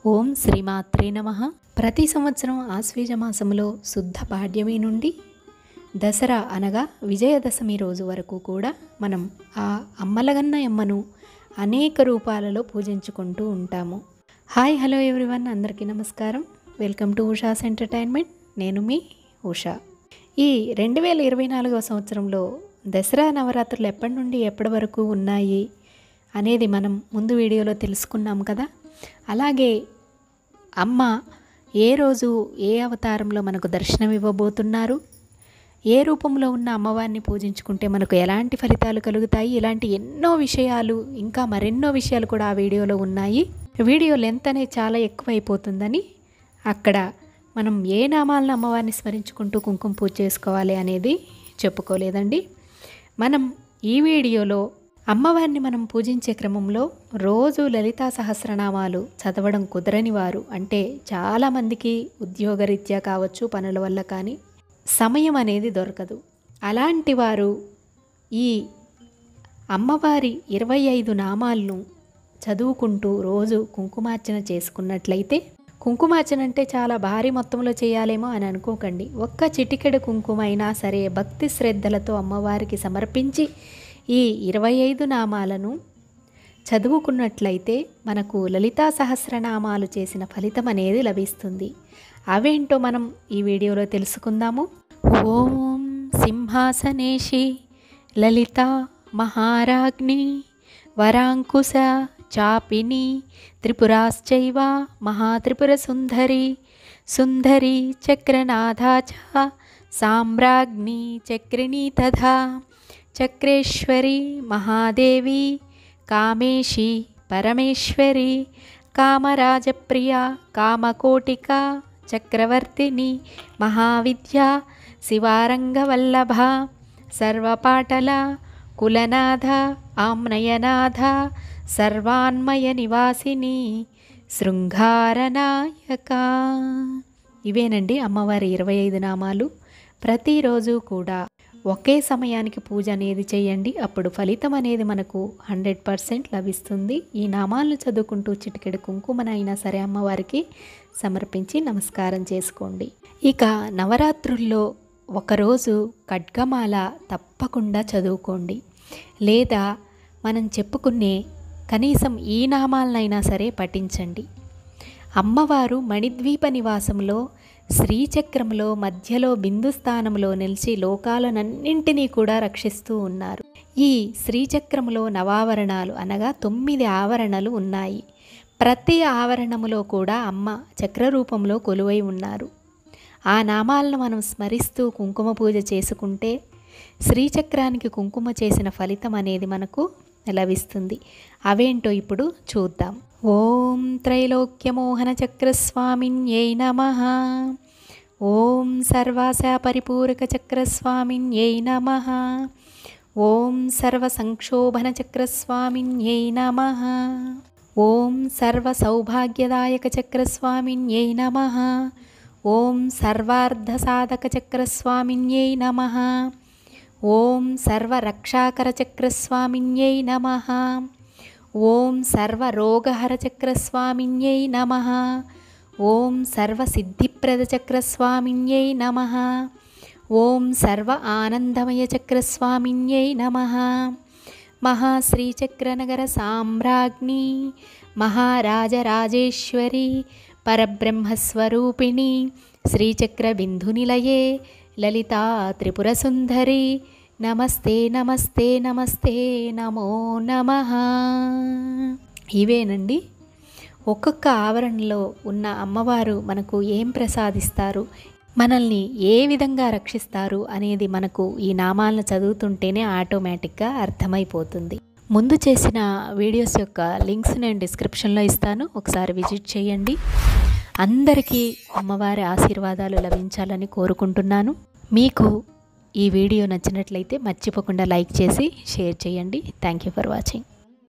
ఓం శ్రీమాత్రే నమః. ప్రతి సంవత్సరం ఆశ్వీజ మాసంలో శుద్ధ పాడ్యమి నుండి దసరా అనగా విజయదశమి రోజు వరకు కూడా మనం ఆ అమ్మలగన్న యమ్మను అనేక రూపాలలో పూజించుకుంటూ ఉంటాము. హాయ్ హలో ఎవ్రీవన్, అందరికీ నమస్కారం. Welcome to Usha's entertainment. నేను మీ ఉషా. ఈ 2024వ సంవత్సరంలో దసరా నవరాత్రులు ఎప్పటి నుండి ఎప్పటి వరకు ఉన్నాయి అనేది మనం ముందు వీడియోలో తెలుసుకున్నాం కదా. అలాగే అమ్మ ఏ రోజు ఏ అవతారంలో మనకు దర్శనం ఇవ్వబోతున్నారు, ఏ రూపంలో ఉన్న అమ్మవారిని పూజించుకుంటే మనకు ఎలాంటి ఫలితాలు కలుగుతాయి, ఇలాంటి ఎన్నో విషయాలు ఇంకా మరెన్నో విషయాలు కూడా ఆ వీడియోలో ఉన్నాయి. వీడియో లెంత్ అనేది చాలా ఎక్కువైపోతుందని అక్కడ మనం ఏ నామాలను అమ్మవారిని స్మరించుకుంటూ కుంకుమ పూజ చేసుకోవాలి అనేది చెప్పుకోలేదండి. మనం ఈ వీడియోలో అమ్మవారిని మనం పూజించే క్రమంలో రోజు లలితా సహస్రనామాలు చదవడం కుదరని వారు, అంటే చాలామందికి ఉద్యోగరీత్యా కావచ్చు, పనుల వల్ల కానీ సమయం అనేది దొరకదు. అలాంటి వారు ఈ అమ్మవారి 25 నామాలను చదువుకుంటూ రోజు కుంకుమార్చన చేసుకున్నట్లయితే, కుంకుమార్చన అంటే చాలా భారీ మొత్తంలో చేయాలేమో అని అనుకోకండి. ఒక్క చిటికెడు కుంకుమ అయినా సరే భక్తి శ్రద్ధలతో అమ్మవారికి సమర్పించి ఈ 25 నామాలను చదువుకున్నట్లయితే మనకు లలితా సహస్రనామాలు చేసిన ఫలితం అనేది లభిస్తుంది. అవేంటో మనం ఈ వీడియోలో తెలుసుకుందాము. ఓం సింహాసనేషి లలితా మహారాజ్ఞి వరాంకుశ చాపిని త్రిపురాశ్చైవ మహాత్రిపుర సుందరి సుందరి చక్రనాథా చ సామ్రాజ్ఞి చక్రిణీ తథా చక్రేశ్వరి మహాదేవి కామేశి పరమేశ్వరి కామరాజప్రియ కామకోటిక చక్రవర్తిని మహావిద్యా శివారంగవల్లభ సర్వపాటల కులనాథ ఆమ్నయనాథ సర్వాన్మయ నివాసిని శృంగారనాయక. ఇవేనండి అమ్మవారి 25 నామాలు. ప్రతిరోజు కూడా ఒకే సమయానికి పూజ అనేది చేయండి. అప్పుడు ఫలితం అనేది మనకు 100% లభిస్తుంది. ఈ నామాలను చదువుకుంటూ చిటికెడు కుంకుమనైనా సరే అమ్మవారికి సమర్పించి నమస్కారం చేసుకోండి. ఇక నవరాత్రుల్లో ఒకరోజు ఖడ్గమాల తప్పకుండా చదువుకోండి. లేదా మనం చెప్పుకునే కనీసం ఈ నామాలనైనా సరే పఠించండి. అమ్మవారు మణిద్వీప నివాసంలో శ్రీచక్రంలో మధ్యలో బిందు స్థానంలో నిలిచి లోకాలనన్నింటినీ కూడా రక్షిస్తూ ఉన్నారు. ఈ శ్రీచక్రంలో నవావరణాలు అనగా 9 ఆవరణలు ఉన్నాయి. ప్రతి ఆవరణములో కూడా అమ్మ చక్ర రూపంలో కొలువై ఉన్నారు. ఆ నామాలను మనం స్మరిస్తూ కుంకుమ పూజ చేసుకుంటే శ్రీచక్రానికి కుంకుమ చేసిన ఫలితం అనేది మనకు లభిస్తుంది. అవేంటో ఇప్పుడు చూద్దాం. ఓం త్రైలోక్యమోహన చక్రస్వామిన్యై నమః. ఓం సర్వాశా పరిపూరక చక్రస్వామిన్యై నమః. ఓం సర్వ సంక్షోభన చక్రస్వామిన్యై నమః. ఓం సర్వ సౌభాగ్యదాయక చక్రస్వామిన్యై నమః. ఓం సర్వార్థ సాధక చక్రస్వామిన్యై నమః. ఓం సర్వ రక్షాకర చక్రస్వామిన్యై నమః. ఓం సర్వ రోగహర చక్రస్వామిన్యై నమః. ఓం సర్వ సిద్ధిప్రద చక్రస్వామిన్యై నమః. ఓం సర్వ ఆనందమయ చక్రస్వామిన్యై నమః. మహాశ్రీచక్రనగర సామ్రాజ్ఞి మహారాజరాజేశ్వరి పరబ్రహ్మస్వరూపిణి శ్రీచక్ర బిందునిలయే లలితా త్రిపుర సుందరి నమస్తే నమస్తే నమస్తే నమో నమః. ఇవేనండి ఒక్కొక్క ఆవరణలో ఉన్న అమ్మవారు మనకు ఏం ప్రసాదిస్తారు, మనల్ని ఏ విధంగా రక్షిస్తారు అనేది మనకు ఈ నామాలను చదువుతుంటేనే ఆటోమేటిక్గా అర్థమైపోతుంది. ముందు చేసిన వీడియోస్ యొక్క లింక్స్ నేను డిస్క్రిప్షన్లో ఇస్తాను, ఒకసారి విజిట్ చేయండి. అందరికీ అమ్మవారి ఆశీర్వాదాలు లభించాలని కోరుకుంటున్నాను. మీకు ఈ వీడియో నచ్చినట్లయితే మర్చిపోకుండా లైక్ చేసి షేర్ చేయండి. Thank you for watching.